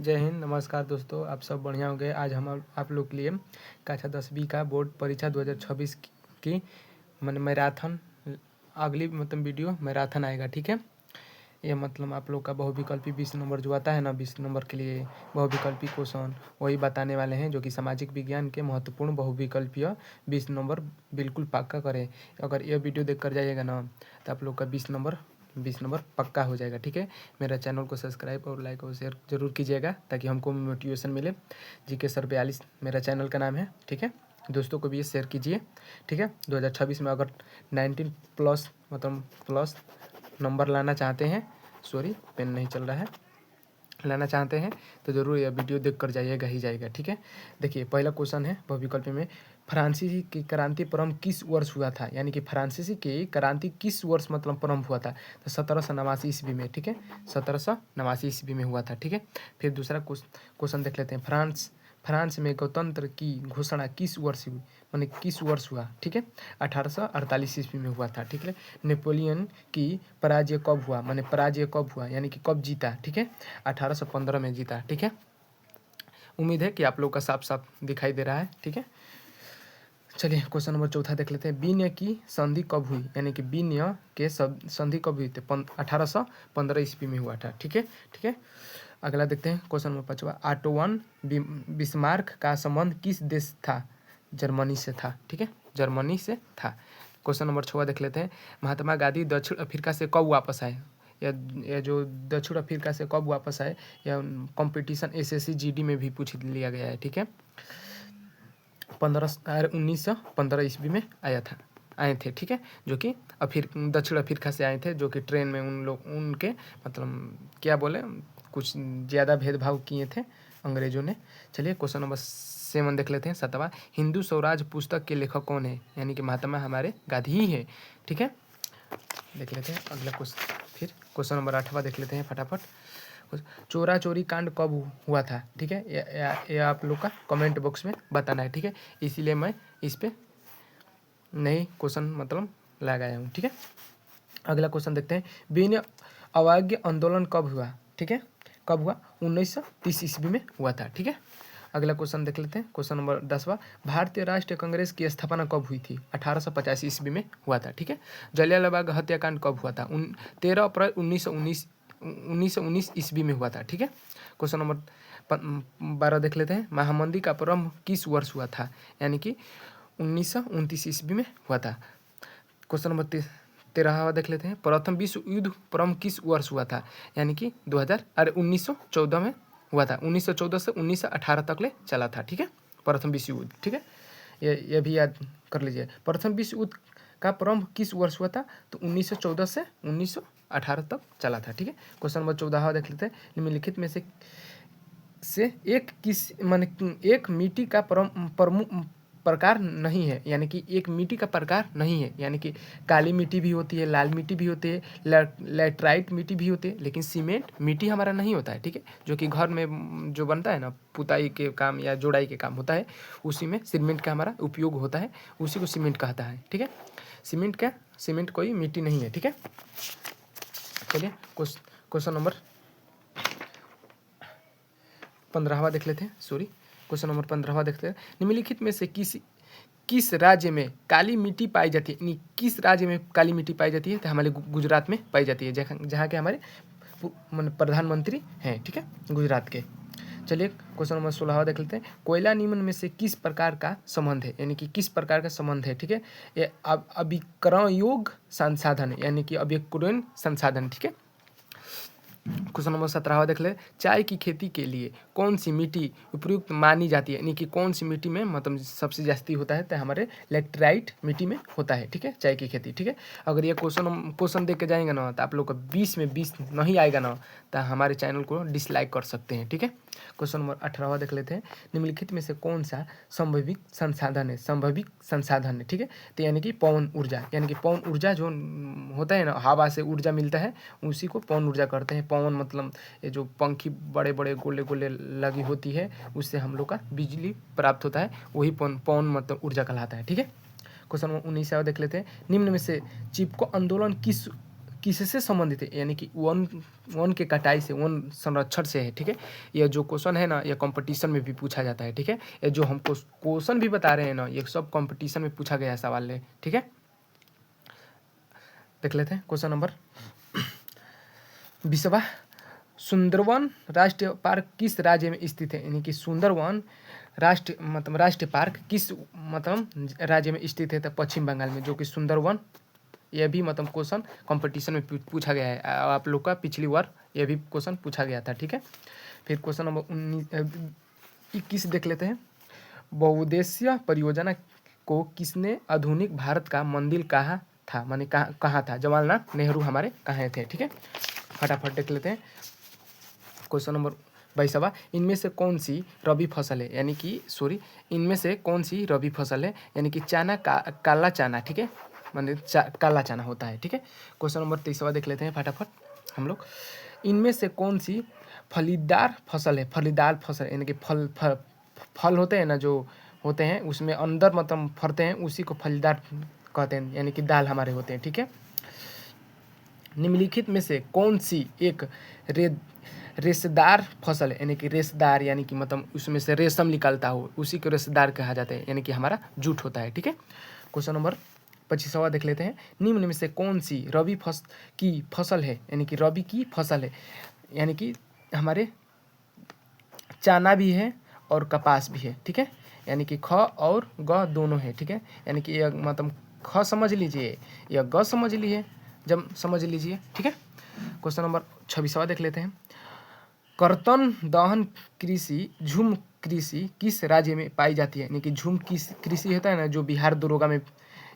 जय हिंद, नमस्कार दोस्तों, आप सब बढ़िया होंगे। आज हम आप लोग के लिए कक्षा 10वीं का बोर्ड परीक्षा 2026 की मैराथन अगली वीडियो मैराथन आएगा। ठीक है, ये आप लोग का बहुविकल्पी 20 नंबर जो आता है ना, 20 नंबर के लिए बहुविकल्पी क्वेश्चन वही बताने वाले हैं, जो कि सामाजिक विज्ञान के महत्वपूर्ण बहुविकल्पीय 20 नंबर बिल्कुल पक्का करें। अगर ये वीडियो देख कर जाइएगा ना तो आप लोग का 20 नंबर पक्का हो जाएगा। ठीक है, मेरा चैनल को सब्सक्राइब और लाइक और शेयर जरूर कीजिएगा ताकि हमको मोटिवेशन मिले। जीके सर 42 मेरा चैनल का नाम है। ठीक है, दोस्तों को भी ये शेयर कीजिए। ठीक है, 2026 में अगर 19 प्लस प्लस नंबर लाना चाहते हैं, सॉरी पेन नहीं चल रहा है, लाना चाहते हैं तो ज़रूर यह वीडियो देख कर जाइएगा ही जाएगा। ठीक है, देखिए पहला क्वेश्चन है बहुविकल्प में, फ्रांसीसी की क्रांति प्रारंभ किस वर्ष हुआ था? यानी कि फ्रांसीसी की क्रांति किस वर्ष प्रारंभ हुआ था? तो 1789 ईस्वी में। ठीक है, 1789 ईस्वी में हुआ था। ठीक है, फिर दूसरा क्वेश्चन देख लेते हैं, फ्रांस में गणतंत्र की घोषणा किस वर्ष हुई, माने किस वर्ष हुआ? ठीक है, 1848 ईस्वी में हुआ था। ठीक है, नेपोलियन की पराजय कब हुआ, माने पराजय कब हुआ यानी कि कब जीता? ठीक है, 1815 में जीता। ठीक है, उम्मीद है कि आप लोग का साफ साफ दिखाई दे रहा है। ठीक है, चलिए क्वेश्चन नंबर चौथा देख लेते हैं, विनय की संधि कब हुई? यानी कि विनय के संधि कब हुई थी? 1815 ईस्वी में हुआ था। ठीक है, ठीक है, अगला देखते हैं क्वेश्चन नंबर पाँचवा, ऑटोवन बिस्मार्क का संबंध किस देश था? जर्मनी से था। ठीक है, जर्मनी से था। क्वेश्चन नंबर 6 देख लेते हैं, महात्मा गांधी दक्षिण अफ्रीका से कब वापस आए? यह जो दक्षिण अफ्रीका से कब वापस आए, यह कंपटीशन एसएससी जीडी में भी पूछ लिया गया है। ठीक है, 1915 ईस्वी में आए थे। ठीक है, जो कि दक्षिण अफ्रीका से आए थे, जो कि ट्रेन में उनके क्या बोले, कुछ ज़्यादा भेदभाव किए थे अंग्रेजों ने। चलिए क्वेश्चन नंबर 7 देख लेते हैं, 7वां, हिंदू स्वराज पुस्तक के लेखक कौन है? यानी कि महात्मा हमारे गांधी ही है। ठीक है, देख लेते हैं अगला क्वेश्चन। फिर क्वेश्चन नंबर 8वां देख लेते हैं फटाफट, चोरा चोरी कांड कब हुआ था? ठीक है, ये आप लोग का कमेंट बॉक्स में बताना है। ठीक है, इसीलिए मैं इस पर नई क्वेश्चन लगाया हूँ। ठीक है, अगला क्वेश्चन देखते हैं, बिन अवज्ञा आंदोलन कब हुआ? ठीक है, कब हुआ? 1930 ईस्वी में हुआ था। ठीक है, अगला क्वेश्चन देख लेते हैं, क्वेश्चन नंबर 10वां, भारतीय राष्ट्रीय कांग्रेस की स्थापना कब हुई थी? 1885 ईस्वी में हुआ था। ठीक है, जलियांवाला बाग हत्याकांड कब हुआ था? 13 अप्रैल 1919 ईस्वी में हुआ था। ठीक है, क्वेश्चन नंबर 12 देख लेते हैं, महामंदी का प्रारंभ किस वर्ष हुआ था? यानी कि 1929 ईस्वी में हुआ था। क्वेश्चन नंबर 13वां देख लेते हैं, प्रथम विश्व युद्ध प्रारंभ किस वर्ष हुआ था? यानी कि 1914 में हुआ था। 1914 से 1918 तक ले चला था। ठीक है, प्रथम विश्व युद्ध। ठीक है, ये भी याद कर लीजिए, प्रथम विश्व युद्ध का प्रारंभ किस वर्ष हुआ था? तो 1914 से 1918 तक चला था। ठीक है, क्वेश्चन नंबर 14 देख लेते हैं, निम्नलिखित में से एक मिट्टी का प्रकार नहीं है। यानी कि एक मिट्टी का प्रकार नहीं है, यानी कि काली मिट्टी भी होती है, लाल मिट्टी भी होती है, लैटराइट मिट्टी भी होती है, लेकिन सीमेंट मिट्टी हमारा नहीं होता है। ठीक है, जो कि घर में जो बनता है ना, पुताई के काम या जोड़ाई के काम होता है, उसी में सीमेंट का हमारा उपयोग होता है, उसी को सीमेंट कहता है। ठीक है, सीमेंट कोई मिट्टी नहीं है। ठीक है, चलिए क्वेश्चन नंबर 15वां देख लेते हैं, क्वेश्चन नंबर 15वां देखते हैं, निम्नलिखित में से किस राज्य में काली मिट्टी पाई जाती है? किस राज्य में काली मिट्टी पाई जाती है? तो हमारे गुजरात में पाई जाती है, जहाँ के हमारे प्रधानमंत्री हैं। ठीक है, गुजरात के। चलिए क्वेश्चन नंबर 16वां देख लेते हैं, कोयला निम्न में से किस प्रकार का संबंध है? यानी कि किस प्रकार का संबंध है? ठीक है, ये अभिकरण योग्य संसाधन है, यानी कि अभिकरण संसाधन। ठीक है, क्वेश्चन नंबर 17 देख ले, चाय की खेती के लिए कौन सी मिट्टी उपयुक्त मानी जाती है? यानी कि कौन सी मिट्टी में सबसे जास्ती होता है? तो हमारे लैटराइट मिट्टी में होता है। ठीक है, चाय की खेती। ठीक है, अगर ये क्वेश्चन देख के जाएंगे ना तो आप लोग का 20 में 20 नहीं आएगा ना तो हमारे चैनल को डिसलाइक कर सकते हैं। ठीक है, क्वेश्चन नंबर 18 देख लेते हैं, निम्नलिखित में से कौन सा संभविक संसाधन है? संभविक संसाधन है। ठीक है, तो यानी कि पवन ऊर्जा, यानी कि पवन ऊर्जा जो होता है ना, हवा से ऊर्जा मिलता है, उसी को पवन ऊर्जा करते हैं। पवन ये जो पंखी बड़े बड़े गोले गोले लगी होती है, उससे हम लोग का बिजली प्राप्त होता है, वही पवन ऊर्जा कहलाता है। ठीक है, क्वेश्चन नंबर 19 देख लेते हैं, निम्न में से चिपको आंदोलन किससे संबंधित है, यानी कि वन वन के कटाई से, वन संरक्षण से है। ठीक है, यह जो क्वेश्चन है ना, यह कंपटीशन में भी पूछा जाता है। ठीक है, ये जो हमको क्वेश्चन भी बता रहे हैं ना, ये सब कंपटीशन में पूछा गया सवाल है। ठीक है, देख लेते हैं क्वेश्चन नंबर 20वां। सुंदरवन राष्ट्रीय पार्क किस राज्य में स्थित है, यानी कि सुंदरवन राष्ट्रीय पार्क किस राज्य में स्थित है, तो पश्चिम बंगाल में, जो कि सुंदरवन, यह भी क्वेश्चन कंपटीशन में पूछा गया है। आप लोग का पिछली बार यह भी क्वेश्चन पूछा गया था। ठीक है, फिर क्वेश्चन नंबर 21 देख लेते हैं। बहुउद्देशीय परियोजना को किसने आधुनिक भारत का मंदिर कहा था, माने कहा था, जवाहरलाल नेहरू हमारे कहे थे। ठीक है, फटाफट देख लेते हैं क्वेश्चन नंबर 22वां। इनमें से कौन सी रबी फसल है, यानी कि इनमें से कौन सी रबी फसल है, यानी कि चना काला चना। ठीक है, माने काला चना होता है। ठीक है, क्वेश्चन नंबर 23वां देख लेते हैं फटाफट हम लोग। इनमें से कौन सी फलीदार फसल है, फलीदार फसल यानी कि फल होते हैं ना, जो होते हैं उसमें अंदर फरते हैं, उसी को फलीदार कहते हैं, यानी कि दाल हमारे होते हैं। ठीक है, निम्नलिखित में से कौन सी एक रेशेदार फसल है, यानी कि रेशेदार यानी कि उसमें से रेशम निकलता हो, उसी को रेशेदार कहा जाता है, यानी कि हमारा जूट होता है। ठीक है, क्वेश्चन नंबर 25वां देख लेते हैं। निम्न में से कौन सी रबी की फसल है, यानी कि रबी की फसल है, यानी कि हमारे चना भी है और कपास भी है। ठीक है, यानी कि ख और ग दोनों है। ठीक है, यानी कि यह ख समझ लीजिए या ग समझ लीजिए, जब समझ लीजिए। ठीक है, क्वेश्चन नंबर 26वां देख लेते हैं। कर्तन दहन कृषि झूम कृषि किस राज्य में पाई जाती है, यानी कि झूम कृषि होता है ना, जो बिहार दरोगा में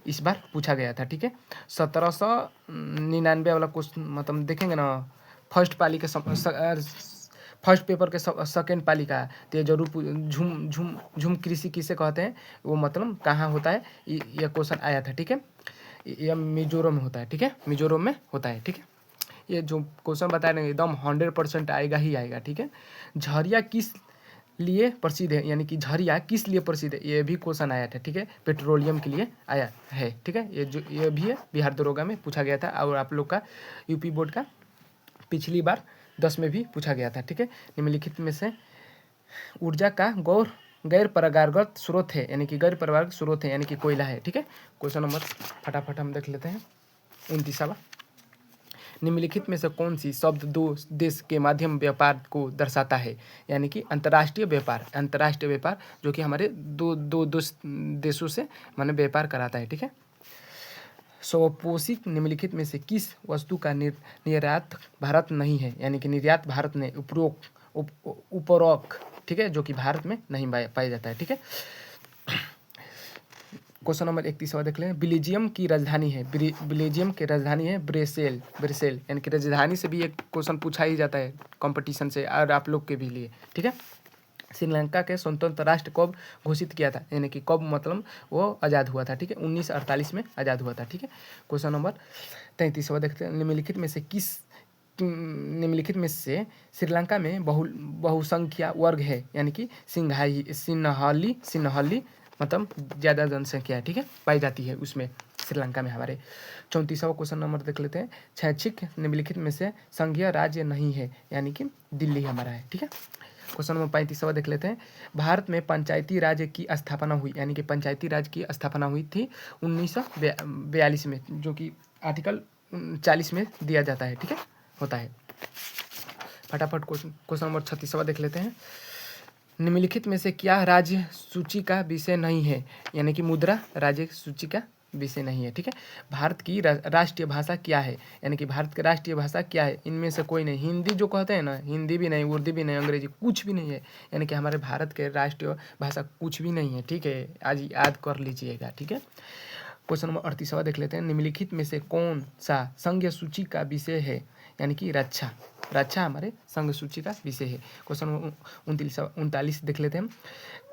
इस बार पूछा गया था। ठीक है, 1799 वाला क्वेश्चन देखेंगे ना, फर्स्ट पेपर के सेकेंड पाली का, तो ये जरूर झूम कृषि किसे कहते हैं, वो कहाँ होता है, यह क्वेश्चन आया था। ठीक है, यह मिजोरम में होता है। ठीक है, मिजोरम में होता है। ठीक है, ये जो क्वेश्चन बताया ना, एकदम 100% आएगा ही आएगा। ठीक है, झरिया किस लिए प्रसिद्ध है, यानी कि झरिया किस लिए प्रसिद्ध है, ये भी क्वेश्चन आया था। ठीक है, पेट्रोलियम के लिए आया है। ठीक है, ये भी है, बिहार दरोगा में पूछा गया था, और आप लोग का यूपी बोर्ड का पिछली बार 10 में भी पूछा गया था। ठीक है, निम्नलिखित में से ऊर्जा का गैर परंपरागत स्रोत है, यानी कि गैर परंपरागत स्रोत है, यानी कि कोयला है। ठीक है, क्वेश्चन नंबर फटाफट हम देख लेते हैं 29वां। निम्नलिखित में से कौन सी शब्द दो देश के माध्यम व्यापार को दर्शाता है, यानी कि अंतर्राष्ट्रीय व्यापार जो कि हमारे दो देशों से व्यापार कराता है। ठीक है, स्वपोषित निम्नलिखित में से किस वस्तु का निर्यात भारत नहीं है, यानी कि निर्यात भारत ने उपरोक्त। ठीक है, जो कि भारत में नहीं पाया जाता है। ठीक है, क्वेश्चन नंबर 31वां देख लें। बेल्जियम की राजधानी है ब्रेसेल, यानी कि राजधानी से भी एक क्वेश्चन पूछा ही जाता है कंपटीशन से, और आप लोग के भी लिए। ठीक है, श्रीलंका के स्वतंत्र राष्ट्र कब घोषित किया था, यानी कि कब वो आज़ाद हुआ था। ठीक है, 1948 में आज़ाद हुआ था। ठीक है, क्वेश्चन नंबर 33वां देखते हैं। निम्नलिखित में से श्रीलंका में बहुसंख्या वर्ग है, यानी कि सिन्हली ज़्यादा जनसंख्या है। ठीक है, पाई जाती है उसमें श्रीलंका में हमारे। 34वां क्वेश्चन नंबर देख लेते हैं। शैक्षिक निम्नलिखित में से संघीय राज्य नहीं है, यानी कि दिल्ली हमारा है। ठीक है, क्वेश्चन नंबर 35वां देख लेते हैं। भारत में पंचायती राज की स्थापना हुई, यानी कि पंचायती राज की स्थापना हुई थी 1942 में, जो कि आर्टिकल 40 में दिया जाता है। ठीक है, होता है। फटाफट क्वेश्चन नंबर 36वां देख लेते हैं। निम्नलिखित में से क्या राज्य सूची का विषय नहीं है, यानी कि मुद्रा राज्य सूची का विषय नहीं है। ठीक है, भारत की राष्ट्रीय भाषा क्या है, यानी कि भारत की राष्ट्रीय भाषा क्या है, इनमें से कोई नहीं। हिंदी जो कहते हैं ना, हिंदी भी नहीं, उर्दू भी नहीं, अंग्रेजी कुछ भी नहीं है, यानी कि हमारे भारत के राष्ट्रीय भाषा कुछ भी नहीं है। ठीक है, आज याद कर लीजिएगा। ठीक है, क्वेश्चन नंबर 38वां देख लेते हैं। निम्नलिखित में से कौन सा संघ सूची का विषय है, यानी कि रक्षा हमारे संघ सूची का विषय है। क्वेश्चन नंबर 39 देख लेते हैं।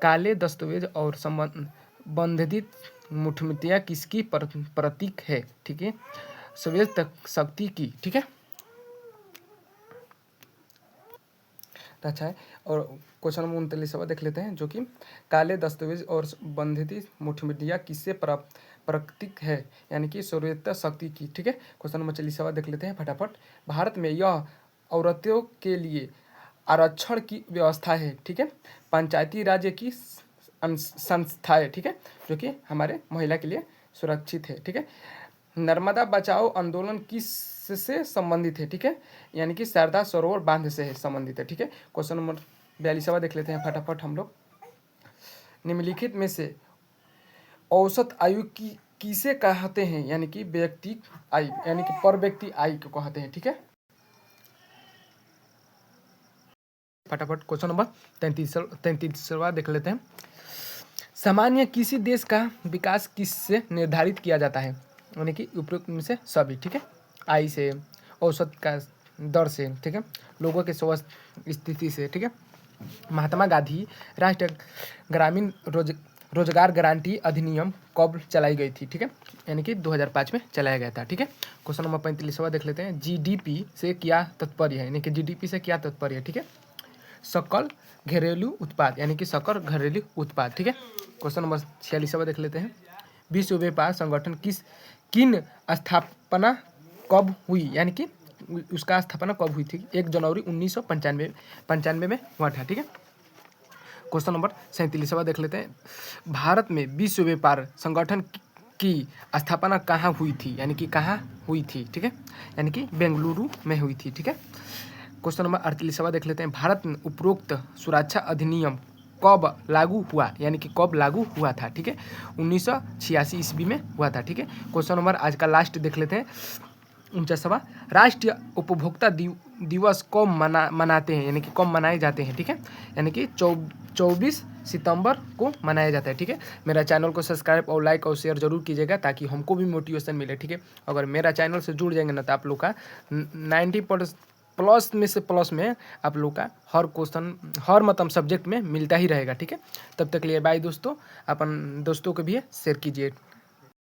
काले दस्तावेज और संबंधित मुठभेड़ियाँ किसकी प्रतीक है, ठीक है, सोवियत शक्ति की। ठीक है, अच्छा है। और क्वेश्चन नंबर 39वां देख लेते हैं, जो कि काले दस्तावेज और संबंधित मुठभेड़ियाँ किससे प्रतीक है, यानी कि सर्वोत्तम शक्ति की। ठीक है, क्वेश्चन नंबर 40वां देख लेते हैं फटाफट। भारत में यह औरतों के लिए आरक्षण की व्यवस्था है। ठीक है, पंचायती राज्य की संस्था है। ठीक है, जो कि हमारे महिला के लिए सुरक्षित है। ठीक है, नर्मदा बचाओ आंदोलन किससे संबंधित है? ठीक है, यानी कि सरदार सरोवर बांध से है संबंधित है। ठीक है, क्वेश्चन नंबर 42वां देख लेते हैं फटाफट हम लोग। निम्नलिखित में से औसत आयु की किसे कहते हैं? यानी कि व्यक्ति आयु, यानी कि पर व्यक्ति आयु को कहते हैं। ठीक है, फटाफट क्वेश्चन नंबर 33वां देख लेते हैं। सामान्य किसी देश का विकास किससे निर्धारित किया जाता है? यानी कि उपरोक्त में से सभी। ठीक है, आय से, औसत का दर से, ठीक है, लोगों के स्वास्थ्य स्थिति से। ठीक है, महात्मा गांधी राष्ट्रीय ग्रामीण रोजगार गारंटी अधिनियम कब चलाई गई थी? ठीक है, यानी कि 2005 में चलाया गया था। ठीक है, क्वेश्चन नंबर 45वां देख लेते हैं। जीडीपी से क्या तात्पर्य है? यानी कि जीडीपी से क्या तात्पर्य है? ठीक है, सकल घरेलू उत्पाद, यानी कि सकल घरेलू उत्पाद। ठीक है, क्वेश्चन नंबर 46वां देख लेते हैं। विश्व व्यापार संगठन किन स्थापना कब हुई? यानी कि उसका स्थापना कब हुई थी? 1 जनवरी 1995 में हुआ था। ठीक है, क्वेश्चन नंबर 47वां देख लेते हैं। भारत में विश्व व्यापार संगठन की स्थापना कहाँ हुई थी? यानी कि कहाँ हुई थी? ठीक है, यानी कि बेंगलुरु में हुई थी। ठीक है, क्वेश्चन नंबर 48वां देख लेते हैं। भारत में उपरोक्त सुरक्षा अधिनियम कब लागू हुआ? यानी कि कब लागू हुआ था? ठीक है, 1986 ईस्वी में हुआ था। ठीक है, क्वेश्चन नंबर आज का लास्ट देख लेते हैं 49वां। राष्ट्रीय उपभोक्ता दिवस कब मनाते हैं? यानी कि कब मनाए जाते हैं? ठीक है, यानी कि 24 सितंबर को मनाया जाता है। ठीक है, मेरा चैनल को सब्सक्राइब और लाइक और शेयर जरूर कीजिएगा ताकि हमको भी मोटिवेशन मिले। ठीक है, अगर मेरा चैनल से जुड़ जाएंगे ना तो आप लोग का 90% प्लस में से प्लस में आप लोग का हर क्वेश्चन, हर मतलब सब्जेक्ट में मिलता ही रहेगा। ठीक है, तब तक लिए बाय दोस्तों, अपन दोस्तों को भी शेयर कीजिए।